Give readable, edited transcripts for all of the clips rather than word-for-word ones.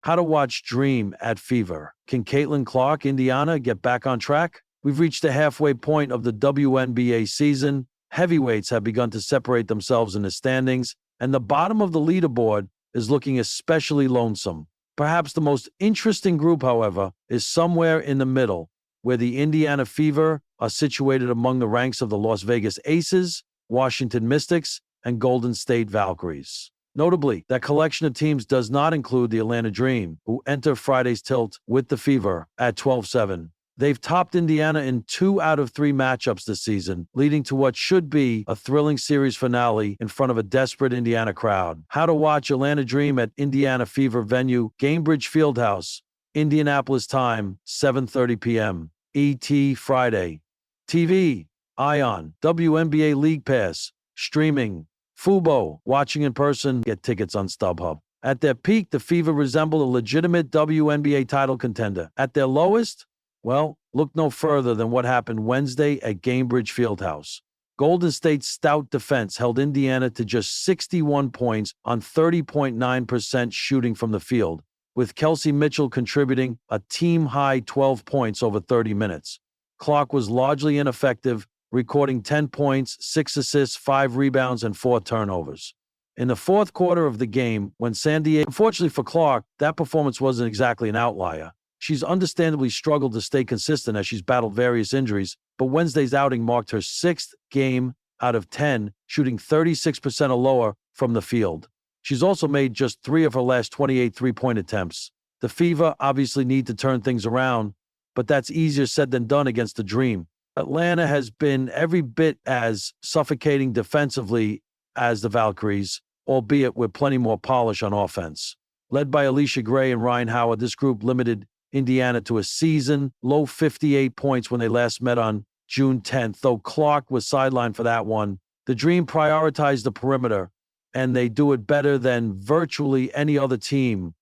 How to watch Dream at Fever. Can Caitlin Clark, Indiana, get back on track? We've reached the halfway point of the WNBA season. Heavyweights have begun to separate themselves in the standings, and the bottom of the leaderboard is looking especially lonesome. Perhaps the most interesting group, however, is somewhere in the middle, where the Indiana Fever are situated among the ranks of the Las Vegas Aces, Washington Mystics, and Golden State Valkyries. Notably, that collection of teams does not include the Atlanta Dream, who enter Friday's tilt with the Fever at 12-7. They've topped Indiana in 2 out of 3 matchups this season, leading to what should be a thrilling series finale in front of a desperate Indiana crowd. How to watch Atlanta Dream at Indiana Fever venue, Gainbridge Fieldhouse, Indianapolis time, 7:30 p.m. ET Friday. TV, Ion, WNBA League Pass, streaming, Fubo, watching in person, get tickets on StubHub. At their peak, the Fever resemble a legitimate WNBA title contender. At their lowest, well, look no further than what happened Wednesday at Gainbridge Fieldhouse. Golden State's stout defense held Indiana to just 61 points on 30.9% shooting from the field, with Kelsey Mitchell contributing a team-high 12 points over 30 minutes. Clark was largely ineffective, recording 10 points, 6 assists, 5 rebounds, and 4 turnovers. In the fourth quarter of the game, when San Diego, unfortunately for Clark, that performance wasn't exactly an outlier. She's understandably struggled to stay consistent as she's battled various injuries, but Wednesday's outing marked her 6th game out of 10, shooting 36% or lower from the field. She's also made just 3 of her last 28 three-point attempts. The Fever obviously need to turn things around, but that's easier said than done against the Dream. Atlanta has been every bit as suffocating defensively as the Valkyries, albeit with plenty more polish on offense. Led by Alicia Gray and Ryan Howard, this group limited Indiana to a season-low 58 points when they last met on June 10th. Though Clark was sidelined for that one, the Dream prioritized the perimeter, and they do it better than virtually any other team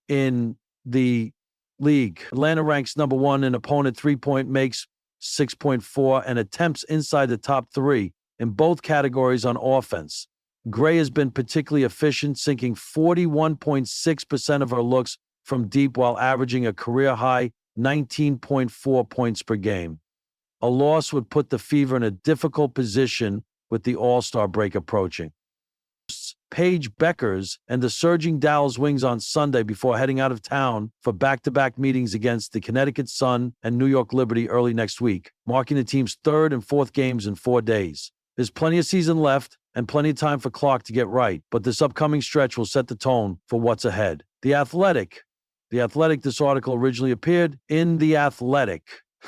in the league. Atlanta ranks number 1 in opponent three-point makes, 6.4, and attempts inside the top 3 in both categories on offense. Gray has been particularly efficient, sinking 41.6% of her looks from deep while averaging a career-high 19.4 points per game. A loss would put the Fever in a difficult position with the All-Star break approaching. Paige Beckers and the surging Dallas Wings on Sunday before heading out of town for back-to-back meetings against the Connecticut Sun and New York Liberty early next week, marking the team's 3rd and 4th games in 4 days. There's plenty of season left and plenty of time for Clark to get right, but this upcoming stretch will set the tone for what's ahead. The Athletic, this article originally appeared in The Athletic.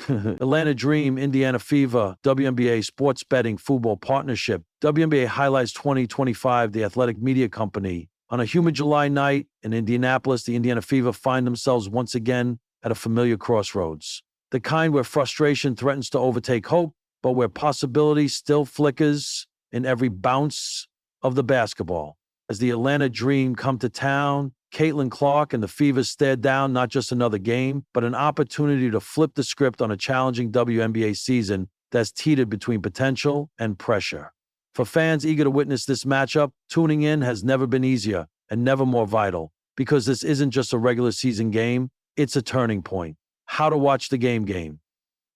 Atlanta Dream, Indiana Fever, WNBA Sports Betting Football Partnership, WNBA Highlights 2025, the Athletic Media Company. On a humid July night in Indianapolis, the Indiana Fever find themselves once again at a familiar crossroads. The kind where frustration threatens to overtake hope, but where possibility still flickers in every bounce of the basketball. As the Atlanta Dream come to town, Caitlin Clark and the Fever stare down not just another game, but an opportunity to flip the script on a challenging WNBA season that's teetered between potential and pressure. For fans eager to witness this matchup, tuning in has never been easier and never more vital, because this isn't just a regular season game, it's a turning point. How to watch the game.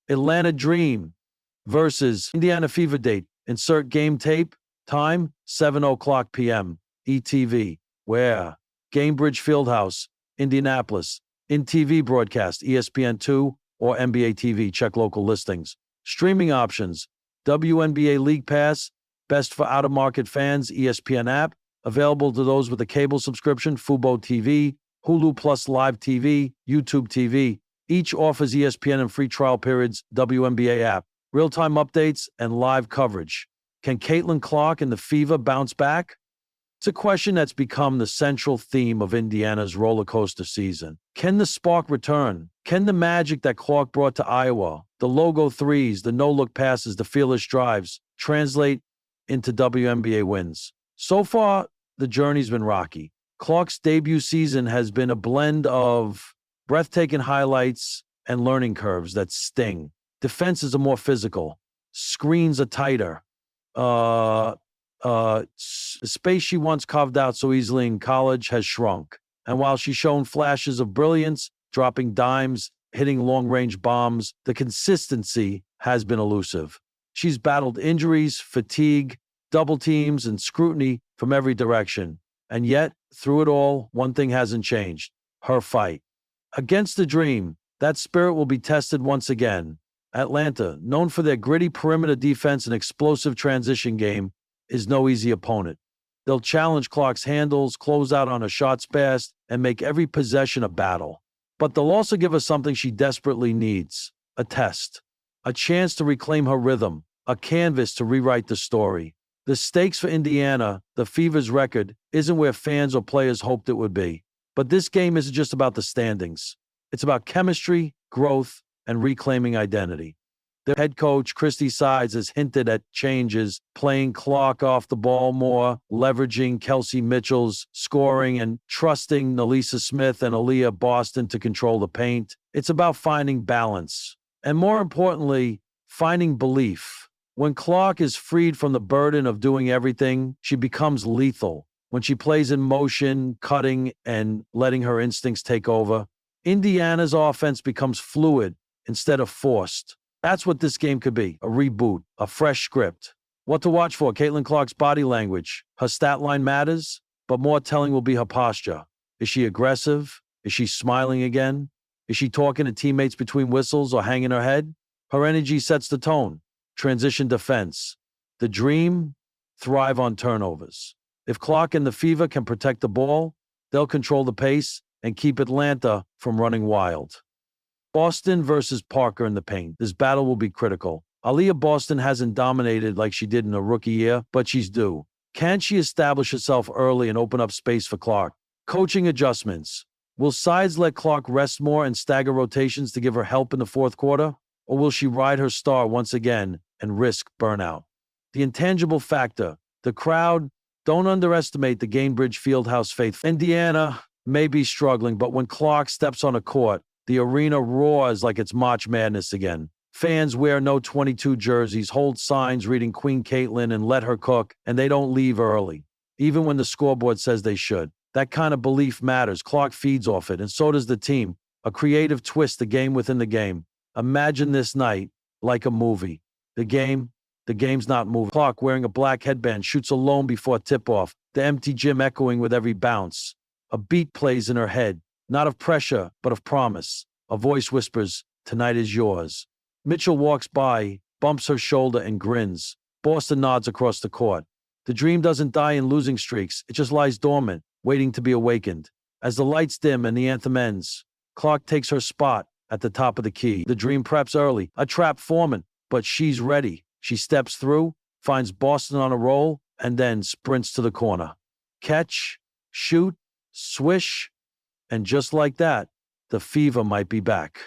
Atlanta Dream versus Indiana Fever date. Insert game tape. Time, 7:00 p.m. ETV. Where? Gainbridge Fieldhouse, Indianapolis. In TV broadcast, ESPN2 or NBA TV. Check local listings. Streaming options, WNBA League Pass, best for out-of-market fans, ESPN app, available to those with a cable subscription, Fubo TV, Hulu Plus Live TV, YouTube TV. Each offers ESPN and free trial periods, WNBA app, real-time updates, and live coverage. Can Caitlin Clark and the Fever bounce back? It's a question that's become the central theme of Indiana's roller coaster season. Can the spark return? Can the magic that Clark brought to Iowa, the logo threes, the no-look passes, the fearless drives, translate into WNBA wins? So far, the journey's been rocky. Clark's debut season has been a blend of breathtaking highlights and learning curves that sting. Defenses are more physical. Screens are tighter. The space she once carved out so easily in college has shrunk. And while she's shown flashes of brilliance, dropping dimes, hitting long-range bombs, the consistency has been elusive. She's battled injuries, fatigue, double teams, and scrutiny from every direction. And yet, through it all, one thing hasn't changed: her fight. Against the Dream, that spirit will be tested once again. Atlanta, known for their gritty perimeter defense and explosive transition game, is no easy opponent. They'll challenge Clark's handles, close out on her shots passed, and make every possession a battle. But they'll also give her something she desperately needs: a test, a chance to reclaim her rhythm, a canvas to rewrite the story. The stakes for Indiana, the Fever's record, isn't where fans or players hoped it would be. But this game isn't just about the standings. It's about chemistry, growth, and reclaiming identity. Their head coach, Christy Sides, has hinted at changes, playing Clark off the ball more, leveraging Kelsey Mitchell's scoring, and trusting Nalisa Smith and Aaliyah Boston to control the paint. It's about finding balance. And more importantly, finding belief. When Clark is freed from the burden of doing everything, she becomes lethal. When she plays in motion, cutting, and letting her instincts take over, Indiana's offense becomes fluid instead of forced. That's what this game could be: a reboot, a fresh script. What to watch for: Caitlin Clark's body language. Her stat line matters, but more telling will be her posture. Is she aggressive? Is she smiling again? Is she talking to teammates between whistles or hanging her head? Her energy sets the tone. Transition defense. The Dream thrive on turnovers. If Clark and the Fever can protect the ball, they'll control the pace and keep Atlanta from running wild. Boston versus Parker in the paint. This battle will be critical. Aaliyah Boston hasn't dominated like she did in her rookie year, but she's due. Can she establish herself early and open up space for Clark? Coaching adjustments. Will Sides let Clark rest more and stagger rotations to give her help in the fourth quarter? Or will she ride her star once again and risk burnout? The intangible factor. The crowd. Don't underestimate the Gainbridge Fieldhouse faithful. Indiana may be struggling, but when Clark steps on a court, the arena roars like it's March Madness again. Fans wear no 22 jerseys, hold signs reading Queen Caitlin and let her cook, and they don't leave early, even when the scoreboard says they should. That kind of belief matters. Clark feeds off it, and so does the team. A creative twist, the game within the game. Imagine this night like a movie. The game's not moving. Clark, wearing a black headband, shoots alone before tip-off, the empty gym echoing with every bounce. A beat plays in her head, not of pressure, but of promise. A voice whispers, "Tonight is yours." Mitchell walks by, bumps her shoulder, and grins. Boston nods across the court. The Dream doesn't die in losing streaks. It just lies dormant, waiting to be awakened. As the lights dim and the anthem ends, Clark takes her spot at the top of the key. The Dream preps early, a trap forming, but she's ready. She steps through, finds Boston on a roll, and then sprints to the corner. Catch, shoot, swish, and just like that, the Fever might be back.